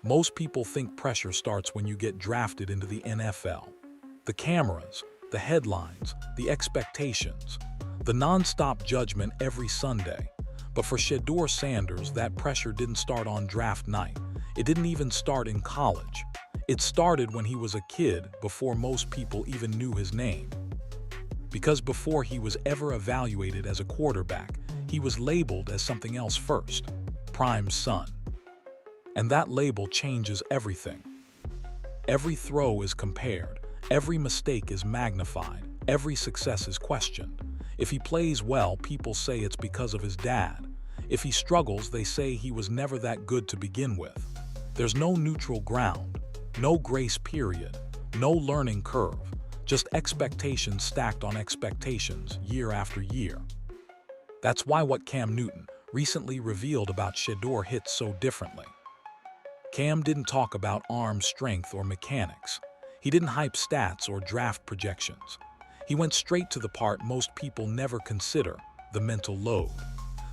Most people think pressure starts when you get drafted into the NFL. The cameras, the headlines, the expectations, the non-stop judgment every Sunday. But for Shedeur Sanders, that pressure didn't start on draft night. It didn't even start in college. It started when he was a kid, before most people even knew his name. Because before he was ever evaluated as a quarterback, he was labeled as something else first: prime son. And that label changes everything. Every throw is compared, every mistake is magnified, every success is questioned. If he plays well, people say it's because of his dad. If he struggles, they say he was never that good to begin with. There's no neutral ground, no grace period, no learning curve, just expectations stacked on expectations year after year. That's why what Cam Newton recently revealed about Shedeur hits so differently. Cam didn't talk about arm strength or mechanics. He didn't hype stats or draft projections. He went straight to the part most people never consider: the mental load.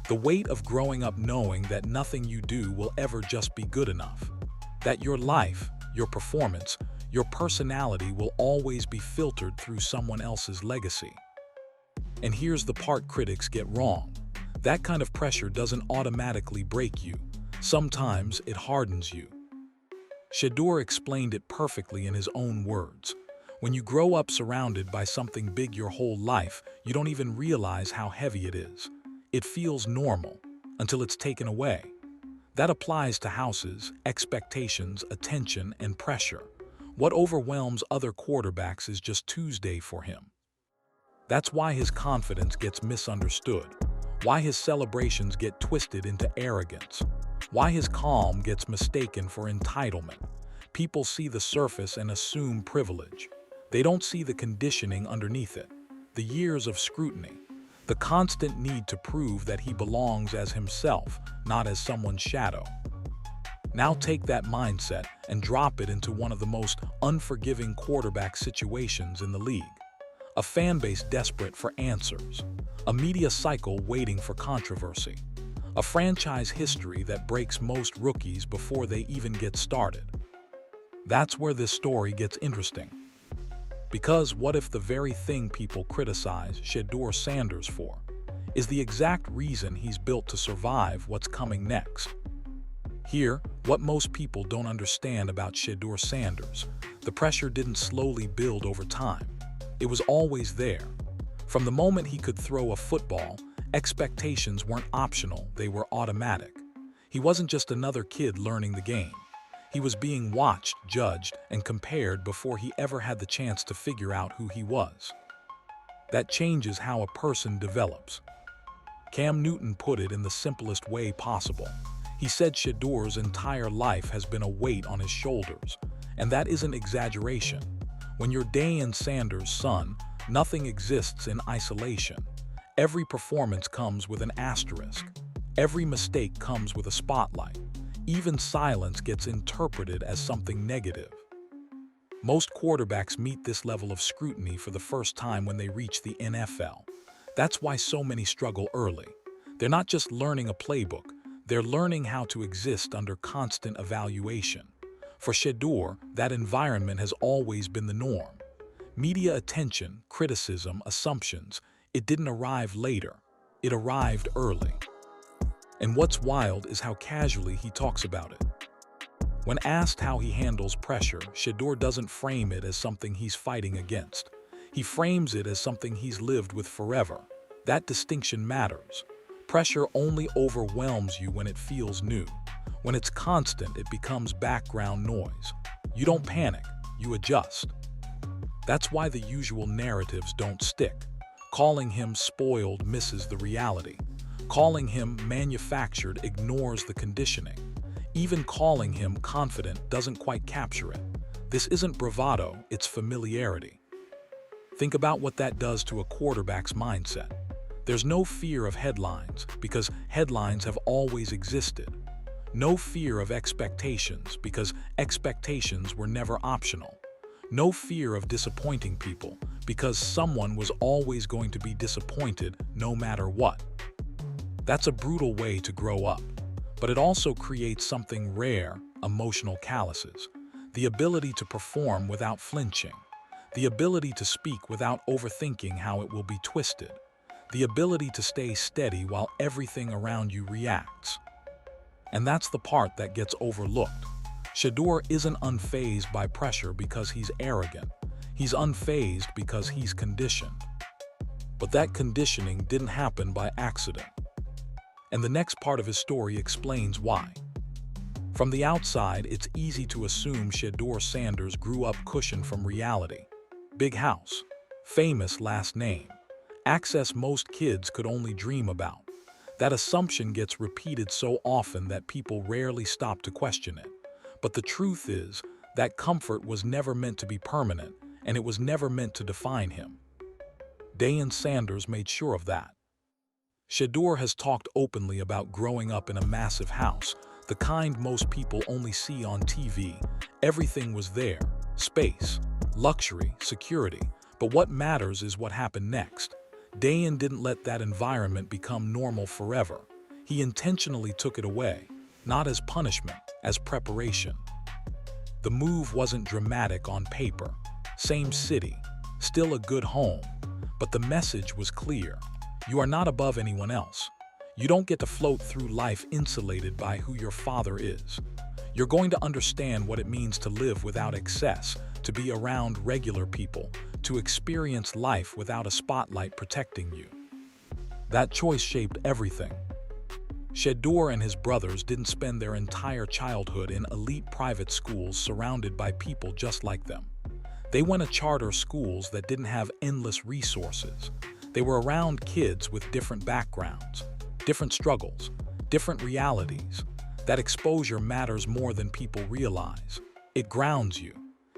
The weight of growing up knowing that nothing you do will ever just be good enough. That your life, your performance, your personality will always be filtered through someone else's legacy. And here's the part critics get wrong. That kind of pressure doesn't automatically break you. Sometimes it hardens you. Shedeur explained it perfectly in his own words. When you grow up surrounded by something big your whole life, you don't even realize how heavy it is. It feels normal until it's taken away. That applies to houses, expectations, attention, and pressure. What overwhelms other quarterbacks is just Tuesday for him. That's why his confidence gets misunderstood, why his celebrations get twisted into arrogance, why his calm gets mistaken for entitlement. People see the surface and assume privilege. They don't see the conditioning underneath it, the years of scrutiny, the constant need to prove that he belongs as himself, not as someone's shadow. Now take that mindset and drop it into one of the most unforgiving quarterback situations in the league. A fan base desperate for answers, a media cycle waiting for controversy, a franchise history that breaks most rookies before they even get started. That's where this story gets interesting. Because what if the very thing people criticize Shedeur Sanders for is the exact reason he's built to survive what's coming next? Here, what most people don't understand about Shedeur Sanders: the pressure didn't slowly build over time. It was always there. From the moment he could throw a football, expectations weren't optional, they were automatic. He wasn't just another kid learning the game. He was being watched, judged, and compared before he ever had the chance to figure out who he was. That changes how a person develops. Cam Newton put it in the simplest way possible. He said Shedeur's entire life has been a weight on his shoulders, and that isn't exaggeration. When you're Deion Sanders' son, nothing exists in isolation. Every performance comes with an asterisk. Every mistake comes with a spotlight. Even silence gets interpreted as something negative. Most quarterbacks meet this level of scrutiny for the first time when they reach the NFL. That's why so many struggle early. They're not just learning a playbook, they're learning how to exist under constant evaluation. For Shedeur, that environment has always been the norm. Media attention, criticism, assumptions, it didn't arrive later. It arrived early. And what's wild is how casually he talks about it. When asked how he handles pressure, Shedeur doesn't frame it as something he's fighting against. He frames it as something he's lived with forever. That distinction matters. Pressure only overwhelms you when it feels new. When it's constant, it becomes background noise. You don't panic, you adjust. That's why the usual narratives don't stick. Calling him spoiled misses the reality. Calling him manufactured ignores the conditioning. Even calling him confident doesn't quite capture it. This isn't bravado, it's familiarity. Think about what that does to a quarterback's mindset. There's no fear of headlines, because headlines have always existed. No fear of expectations, because expectations were never optional. No fear of disappointing people, because someone was always going to be disappointed no matter what. That's a brutal way to grow up, but it also creates something rare: emotional calluses, the ability to perform without flinching, the ability to speak without overthinking how it will be twisted, the ability to stay steady while everything around you reacts. And that's the part that gets overlooked. Shedeur isn't unfazed by pressure because he's arrogant. He's unfazed because he's conditioned. But that conditioning didn't happen by accident. And the next part of his story explains why. From the outside, it's easy to assume Shedeur Sanders grew up cushioned from reality. Big house, famous last name, access most kids could only dream about. That assumption gets repeated so often that people rarely stop to question it. But the truth is that comfort was never meant to be permanent, and it was never meant to define him. Deion Sanders made sure of that. Shedeur has talked openly about growing up in a massive house, the kind most people only see on TV. Everything was there: space, luxury, security. But what matters is what happened next. Deion didn't let that environment become normal forever. He intentionally took it away, not as punishment, as preparation. The move wasn't dramatic on paper. Same city, still a good home. But the message was clear. You are not above anyone else. You don't get to float through life insulated by who your father is. You're going to understand what it means to live without excess, to be around regular people, to experience life without a spotlight protecting you. That choice shaped everything. Shedeur and his brothers didn't spend their entire childhood in elite private schools surrounded by people just like them. They went to charter schools that didn't have endless resources. They were around kids with different backgrounds, different struggles, different realities. That exposure matters more than people realize. It grounds you.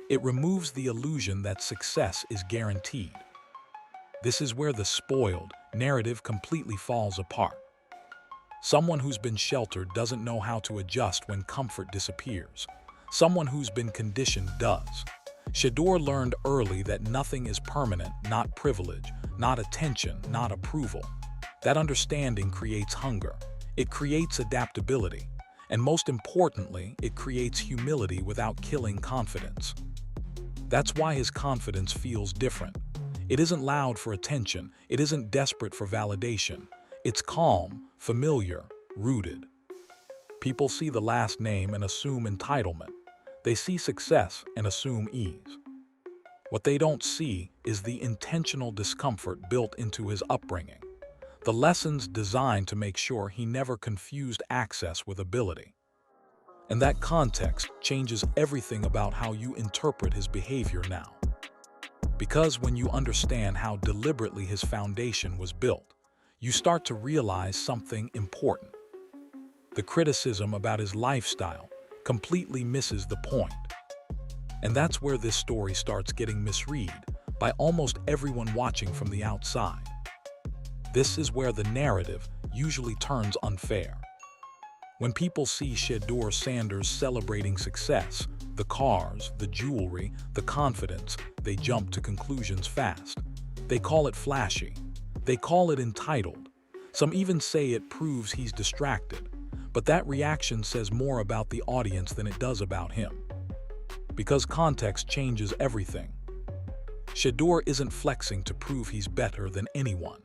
It removes the illusion that success is guaranteed. This is where the spoiled narrative completely falls apart. Someone who's been sheltered doesn't know how to adjust when comfort disappears. Someone who's been conditioned does. Shedeur learned early that nothing is permanent, not privilege, not attention, not approval. That understanding creates hunger. It creates adaptability. And most importantly, it creates humility without killing confidence. That's why his confidence feels different. It isn't loud for attention. It isn't desperate for validation. It's calm, familiar, rooted. People see the last name and assume entitlement. They see success and assume ease. What they don't see is the intentional discomfort built into his upbringing. The lessons designed to make sure he never confused access with ability. And that context changes everything about how you interpret his behavior now. Because when you understand how deliberately his foundation was built, you start to realize something important. The criticism about his lifestyle completely misses the point. And that's where this story starts getting misread by almost everyone watching from the outside. This is where the narrative usually turns unfair. When people see Shedeur Sanders celebrating success, the cars, the jewelry, the confidence, they jump to conclusions fast. They call it flashy. They call it entitled. Some even say it proves he's distracted. But that reaction says more about the audience than it does about him. Because context changes everything. Shedeur isn't flexing to prove he's better than anyone.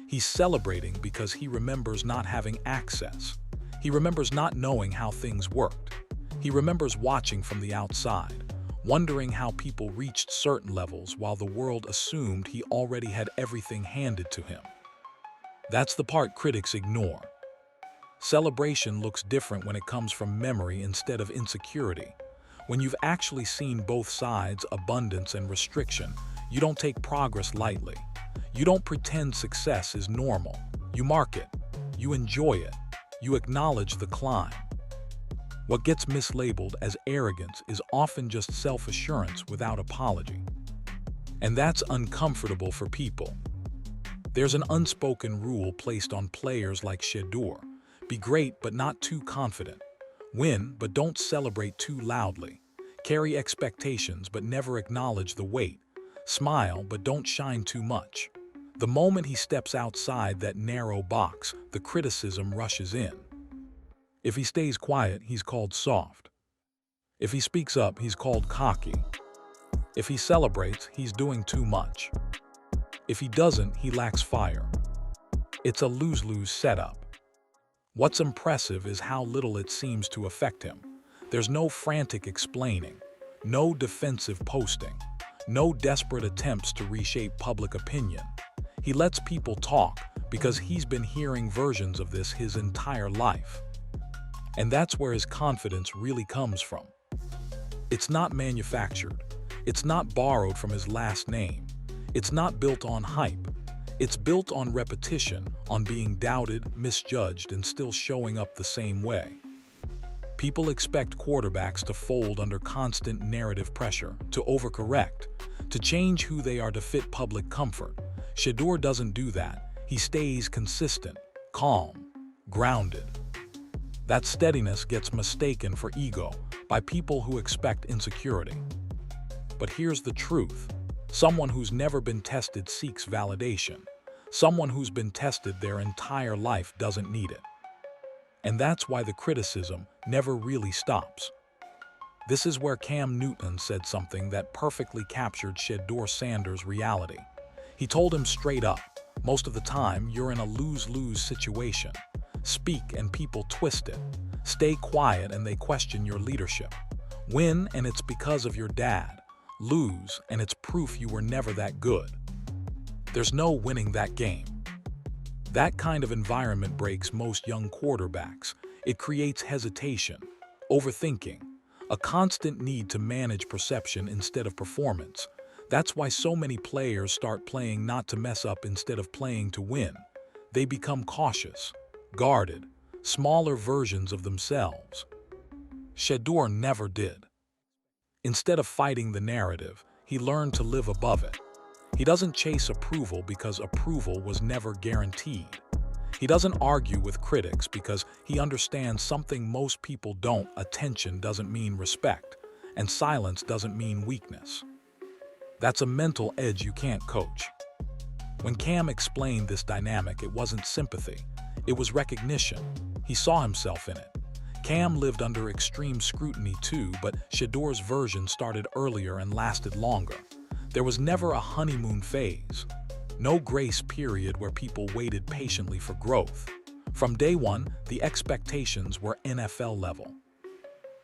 He's celebrating because he remembers not having access. He remembers not knowing how things worked. He remembers watching from the outside, wondering how people reached certain levels while the world assumed he already had everything handed to him. That's the part critics ignore. Celebration looks different when it comes from memory instead of insecurity. When you've actually seen both sides, abundance and restriction, you don't take progress lightly. You don't pretend success is normal. You mark it. You enjoy it. You acknowledge the climb. What gets mislabeled as arrogance is often just self-assurance without apology. And that's uncomfortable for people. There's an unspoken rule placed on players like Shedeur. Be great but not too confident. Win but don't celebrate too loudly. Carry expectations but never acknowledge the weight. Smile but don't shine too much. The moment he steps outside that narrow box, the criticism rushes in. If he stays quiet, he's called soft. If he speaks up, he's called cocky. If he celebrates, he's doing too much. If he doesn't, he lacks fire. It's a lose-lose setup. What's impressive is how little it seems to affect him. There's no frantic explaining, no defensive posting, no desperate attempts to reshape public opinion. He lets people talk because he's been hearing versions of this his entire life. And that's where his confidence really comes from. It's not manufactured. It's not borrowed from his last name. It's not built on hype. It's built on repetition, on being doubted, misjudged, and still showing up the same way. People expect quarterbacks to fold under constant narrative pressure, to overcorrect, to change who they are to fit public comfort. Shedeur doesn't do that. He stays consistent, calm, grounded. That steadiness gets mistaken for ego by people who expect insecurity. But here's the truth. Someone who's never been tested seeks validation. Someone who's been tested their entire life doesn't need it. And that's why the criticism never really stops. This is where Cam Newton said something that perfectly captured Shedeur Sanders' reality. He told him straight up, most of the time you're in a lose-lose situation. Speak and people twist it. Stay quiet and they question your leadership. Win and it's because of your dad. Lose and it's proof you were never that good. There's no winning that game. That kind of environment breaks most young quarterbacks. It creates hesitation, overthinking, a constant need to manage perception instead of performance. That's why so many players start playing not to mess up instead of playing to win. They become cautious, guarded, smaller versions of themselves. Shedeur never did. Instead of fighting the narrative, he learned to live above it. He doesn't chase approval because approval was never guaranteed. He doesn't argue with critics because he understands something most people don't. Attention doesn't mean respect, and silence doesn't mean weakness. That's a mental edge you can't coach. When Cam explained this dynamic, it wasn't sympathy. It was recognition. He saw himself in it. Cam lived under extreme scrutiny too, but Shedeur's version started earlier and lasted longer. There was never a honeymoon phase. No grace period where people waited patiently for growth. From day one, the expectations were NFL level.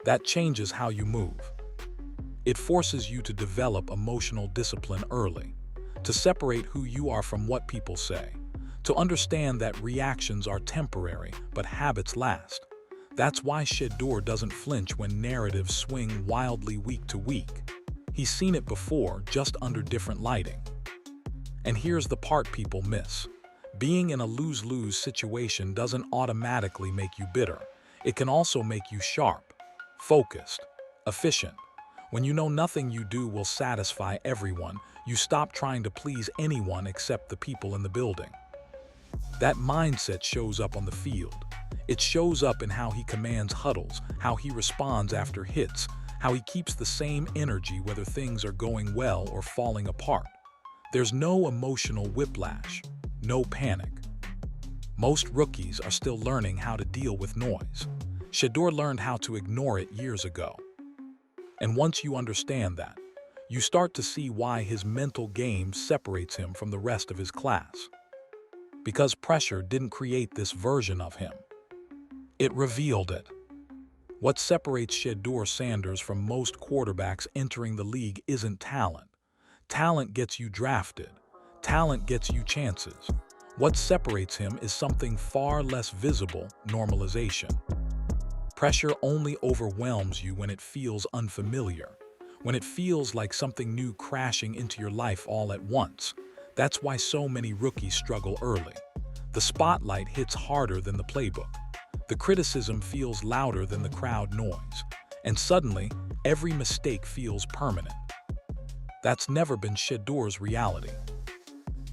That changes how you move. It forces you to develop emotional discipline early, to separate who you are from what people say, to understand that reactions are temporary, but habits last. That's why Shedeur doesn't flinch when narratives swing wildly week to week. He's seen it before, just under different lighting. And here's the part people miss. Being in a lose-lose situation doesn't automatically make you bitter. It can also make you sharp, focused, efficient. When you know nothing you do will satisfy everyone, you stop trying to please anyone except the people in the building. That mindset shows up on the field. It shows up in how he commands huddles, how he responds after hits, how he keeps the same energy whether things are going well or falling apart. There's no emotional whiplash, no panic. Most rookies are still learning how to deal with noise. Shedeur learned how to ignore it years ago. And once you understand that, you start to see why his mental game separates him from the rest of his class. Because pressure didn't create this version of him. It revealed it. What separates Shedeur Sanders from most quarterbacks entering the league isn't talent. Talent gets you drafted. Talent gets you chances. What separates him is something far less visible: normalization. Pressure only overwhelms you when it feels unfamiliar, when it feels like something new crashing into your life all at once. That's why so many rookies struggle early. The spotlight hits harder than the playbook. The criticism feels louder than the crowd noise. And suddenly, every mistake feels permanent. That's never been Shedeur's reality.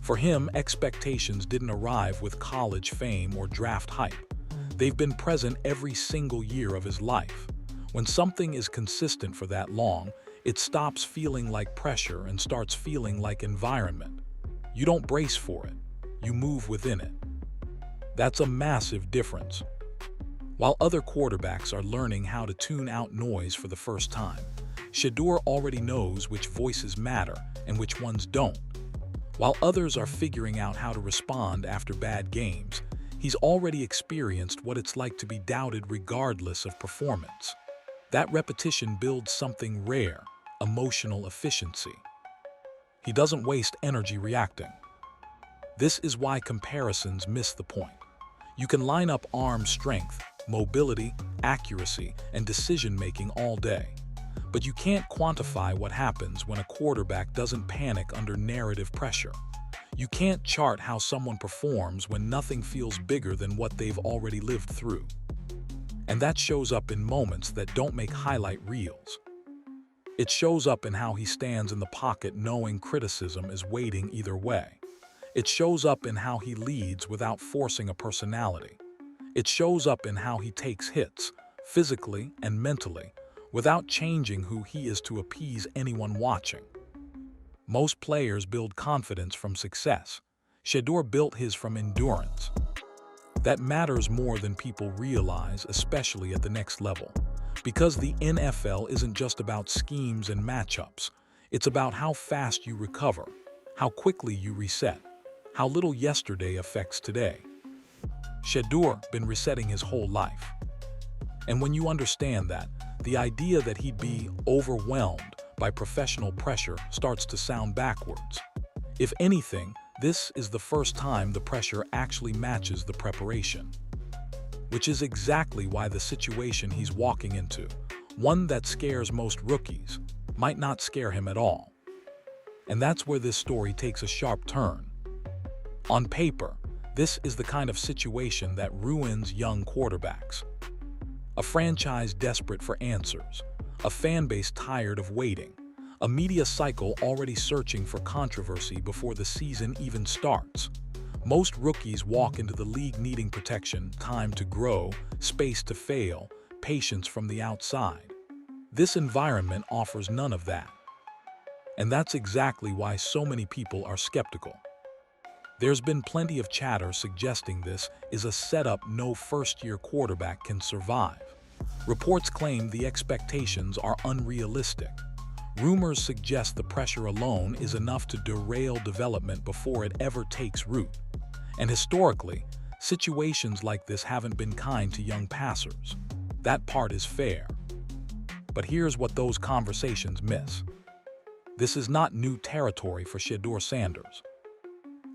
For him, expectations didn't arrive with college fame or draft hype. They've been present every single year of his life. When something is consistent for that long, it stops feeling like pressure and starts feeling like environment. You don't brace for it, you move within it. That's a massive difference. While other quarterbacks are learning how to tune out noise for the first time, Shedeur already knows which voices matter and which ones don't. While others are figuring out how to respond after bad games, he's already experienced what it's like to be doubted regardless of performance. That repetition builds something rare, emotional efficiency. He doesn't waste energy reacting. This is why comparisons miss the point. You can line up arm strength, mobility, accuracy, and decision-making all day. But you can't quantify what happens when a quarterback doesn't panic under narrative pressure. You can't chart how someone performs when nothing feels bigger than what they've already lived through. And that shows up in moments that don't make highlight reels. It shows up in how he stands in the pocket knowing criticism is waiting either way. It shows up in how he leads without forcing a personality. It shows up in how he takes hits, physically and mentally, without changing who he is to appease anyone watching. Most players build confidence from success. Shedeur built his from endurance. That matters more than people realize, especially at the next level. Because the NFL isn't just about schemes and matchups. It's about how fast you recover, how quickly you reset, how little yesterday affects today. Shedeur been resetting his whole life. And when you understand that, the idea that he'd be overwhelmed by professional pressure starts to sound backwards. If anything, this is the first time the pressure actually matches the preparation. Which is exactly why the situation he's walking into, one that scares most rookies, might not scare him at all. And that's where this story takes a sharp turn. On paper, this is the kind of situation that ruins young quarterbacks. A franchise desperate for answers, a fan base tired of waiting, a media cycle already searching for controversy before the season even starts. Most rookies walk into the league needing protection, time to grow, space to fail, patience from the outside. This environment offers none of that. And that's exactly why so many people are skeptical. There's been plenty of chatter suggesting this is a setup no first-year quarterback can survive. Reports claim the expectations are unrealistic. Rumors suggest the pressure alone is enough to derail development before it ever takes root. And historically, situations like this haven't been kind to young passers. That part is fair. But here's what those conversations miss. This is not new territory for Shedeur Sanders.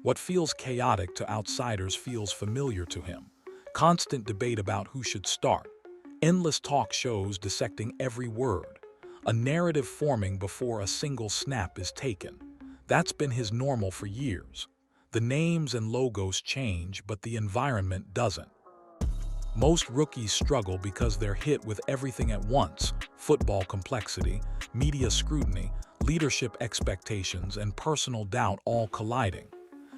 What feels chaotic to outsiders feels familiar to him. Constant debate about who should start. Endless talk shows dissecting every word. A narrative forming before a single snap is taken. That's been his normal for years. The names and logos change, but the environment doesn't. Most rookies struggle because they're hit with everything at once: football complexity, media scrutiny, leadership expectations, and personal doubt all colliding.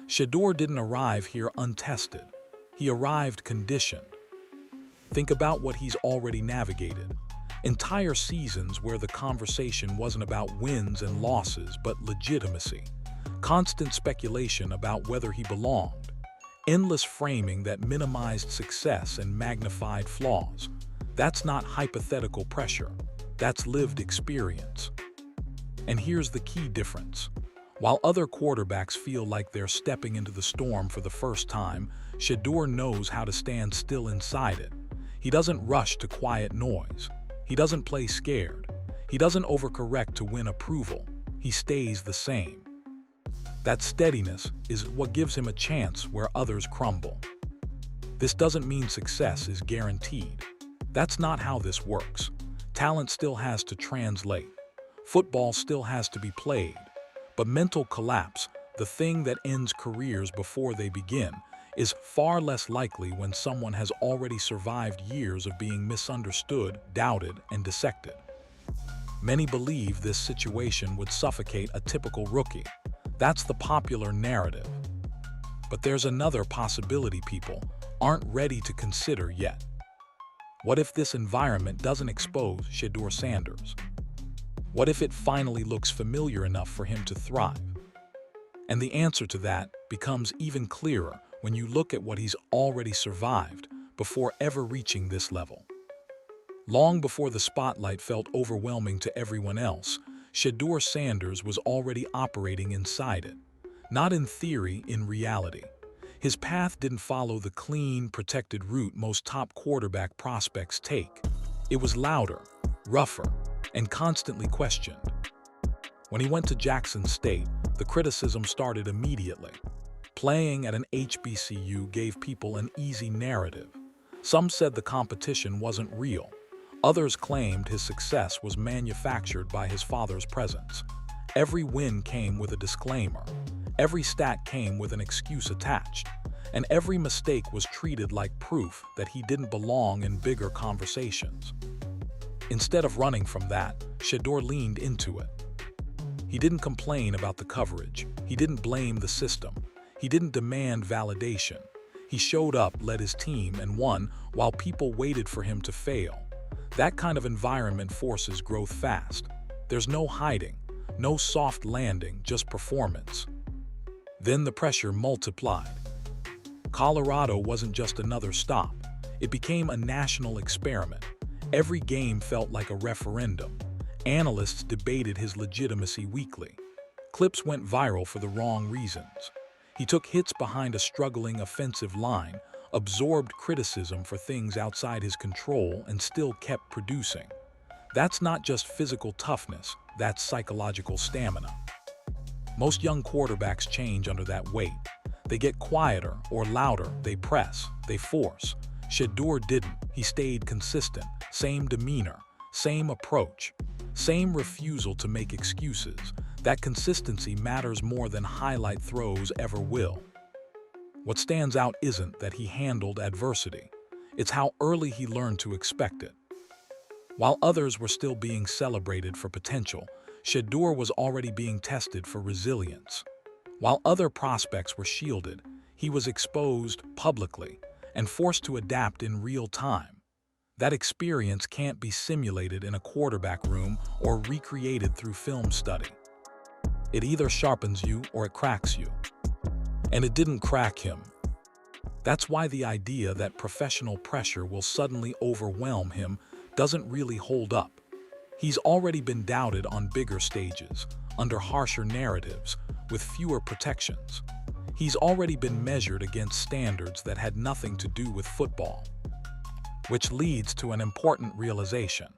Shedeur didn't arrive here untested. He arrived conditioned. Think about what he's already navigated. Entire seasons where the conversation wasn't about wins and losses, but legitimacy. Constant speculation about whether he belonged. Endless framing that minimized success and magnified flaws. That's not hypothetical pressure. That's lived experience. And here's the key difference. While other quarterbacks feel like they're stepping into the storm for the first time, Shedeur knows how to stand still inside it. He doesn't rush to quiet noise. He doesn't play scared. He doesn't overcorrect to win approval. He stays the same. That steadiness is what gives him a chance where others crumble. This doesn't mean success is guaranteed. That's not how this works. Talent still has to translate. Football still has to be played. But mental collapse, the thing that ends careers before they begin, is far less likely when someone has already survived years of being misunderstood, doubted, and dissected. Many believe this situation would suffocate a typical rookie. That's the popular narrative. But there's another possibility people aren't ready to consider yet. What if this environment doesn't expose Shedeur Sanders? What if it finally looks familiar enough for him to thrive? And the answer to that becomes even clearer when you look at what he's already survived, before ever reaching this level. Long before the spotlight felt overwhelming to everyone else, Shedeur Sanders was already operating inside it. Not in theory, in reality. His path didn't follow the clean, protected route most top quarterback prospects take. It was louder, rougher, and constantly questioned. When he went to Jackson State, the criticism started immediately. Playing at an HBCU gave people an easy narrative. Some said the competition wasn't real. Others claimed his success was manufactured by his father's presence. Every win came with a disclaimer. Every stat came with an excuse attached. And every mistake was treated like proof that he didn't belong in bigger conversations. Instead of running from that, Shedeur leaned into it. He didn't complain about the coverage. He didn't blame the system. He didn't demand validation. He showed up, led his team, and won while people waited for him to fail. That kind of environment forces growth fast. There's no hiding, no soft landing, just performance. Then the pressure multiplied. Colorado wasn't just another stop. It became a national experiment. Every game felt like a referendum. Analysts debated his legitimacy weekly. Clips went viral for the wrong reasons. He took hits behind a struggling offensive line, absorbed criticism for things outside his control, and still kept producing. That's not just physical toughness, that's psychological stamina. Most young quarterbacks change under that weight. They get quieter or louder, they press, they force. Shedeur didn't. He stayed consistent. Same demeanor, same approach, same refusal to make excuses. That consistency matters more than highlight throws ever will. What stands out isn't that he handled adversity. It's how early he learned to expect it. While others were still being celebrated for potential, Shedeur was already being tested for resilience. While other prospects were shielded, he was exposed publicly and forced to adapt in real time. That experience can't be simulated in a quarterback room or recreated through film study. It either sharpens you or it cracks you. And it didn't crack him. That's why the idea that professional pressure will suddenly overwhelm him doesn't really hold up. He's already been doubted on bigger stages, under harsher narratives, with fewer protections. He's already been measured against standards that had nothing to do with football. Which leads to an important realization.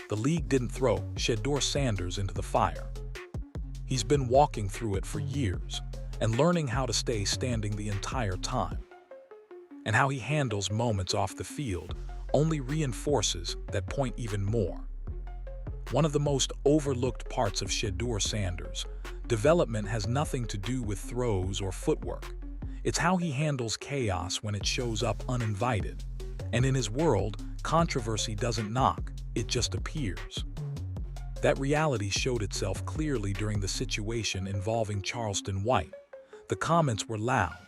The league didn't throw Shedeur Sanders into the fire. He's been walking through it for years and learning how to stay standing the entire time. And how he handles moments off the field only reinforces that point even more. One of the most overlooked parts of Shedeur Sanders' development has nothing to do with throws or footwork. It's how he handles chaos when it shows up uninvited. And in his world, controversy doesn't knock, it just appears. That reality showed itself clearly during the situation involving Charleston White. The comments were loud.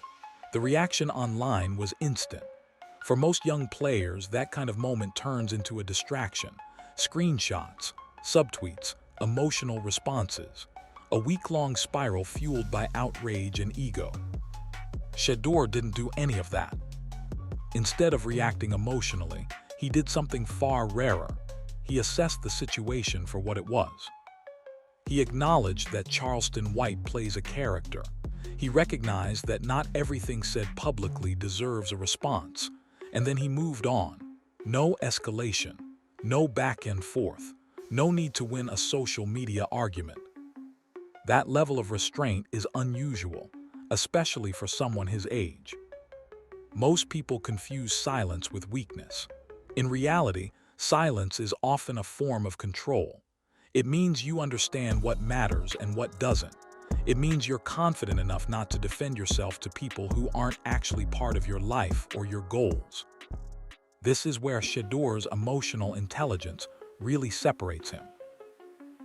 The reaction online was instant. For most young players, that kind of moment turns into a distraction. Screenshots, subtweets, emotional responses. A week-long spiral fueled by outrage and ego. Shedeur didn't do any of that. Instead of reacting emotionally, he did something far rarer. He assessed the situation for what it was. He acknowledged that Charleston White plays a character. He recognized that not everything said publicly deserves a response. And then he moved on. No escalation, no back and forth, no need to win a social media argument. That level of restraint is unusual, especially for someone his age. Most people confuse silence with weakness. In reality, silence is often a form of control. It means you understand what matters and what doesn't. It means you're confident enough not to defend yourself to people who aren't actually part of your life or your goals. This is where Shedeur's emotional intelligence really separates him.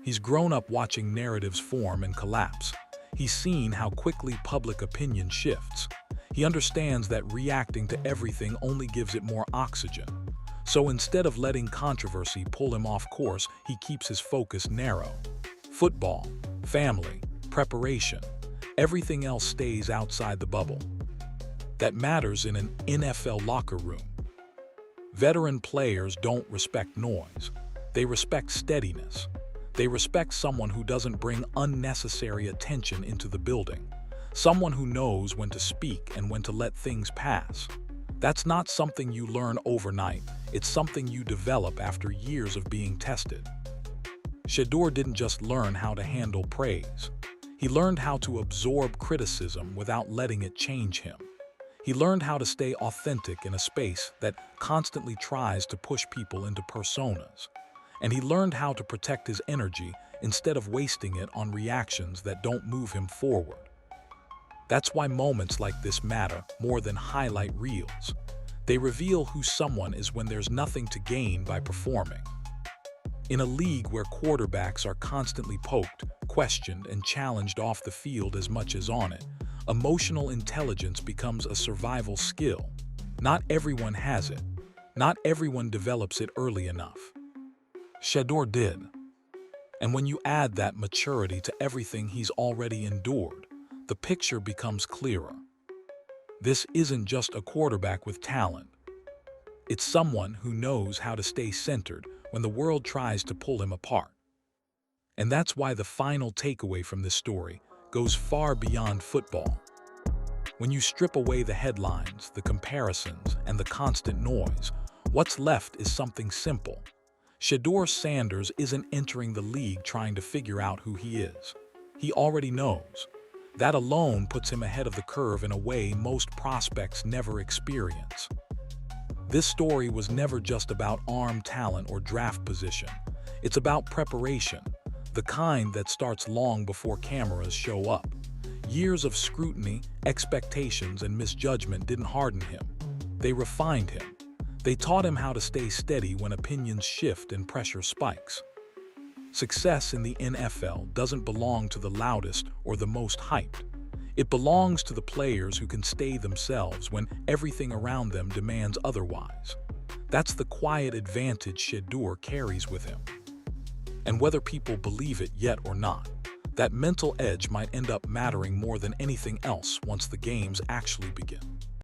He's grown up watching narratives form and collapse. He's seen how quickly public opinion shifts. He understands that reacting to everything only gives it more oxygen. So instead of letting controversy pull him off course, he keeps his focus narrow. Football, family, preparation, everything else stays outside the bubble. That matters in an NFL locker room. Veteran players don't respect noise. They respect steadiness. They respect someone who doesn't bring unnecessary attention into the building. Someone who knows when to speak and when to let things pass. That's not something you learn overnight. It's something you develop after years of being tested. Shedeur didn't just learn how to handle praise. He learned how to absorb criticism without letting it change him. He learned how to stay authentic in a space that constantly tries to push people into personas. And he learned how to protect his energy instead of wasting it on reactions that don't move him forward. That's why moments like this matter more than highlight reels. They reveal who someone is when there's nothing to gain by performing. In a league where quarterbacks are constantly poked, questioned, and challenged off the field as much as on it, emotional intelligence becomes a survival skill. Not everyone has it. Not everyone develops it early enough. Shedeur did. And when you add that maturity to everything he's already endured, the picture becomes clearer. This isn't just a quarterback with talent. It's someone who knows how to stay centered when the world tries to pull him apart. And that's why the final takeaway from this story goes far beyond football. When you strip away the headlines, the comparisons, and the constant noise, what's left is something simple. Shedeur Sanders isn't entering the league trying to figure out who he is. He already knows. That alone puts him ahead of the curve in a way most prospects never experience. This story was never just about arm talent or draft position. It's about preparation, the kind that starts long before cameras show up. Years of scrutiny, expectations, and misjudgment didn't harden him. They refined him. They taught him how to stay steady when opinions shift and pressure spikes. Success in the NFL doesn't belong to the loudest or the most hyped. It belongs to the players who can stay themselves when everything around them demands otherwise. That's the quiet advantage Shedeur carries with him. And whether people believe it yet or not, that mental edge might end up mattering more than anything else once the games actually begin.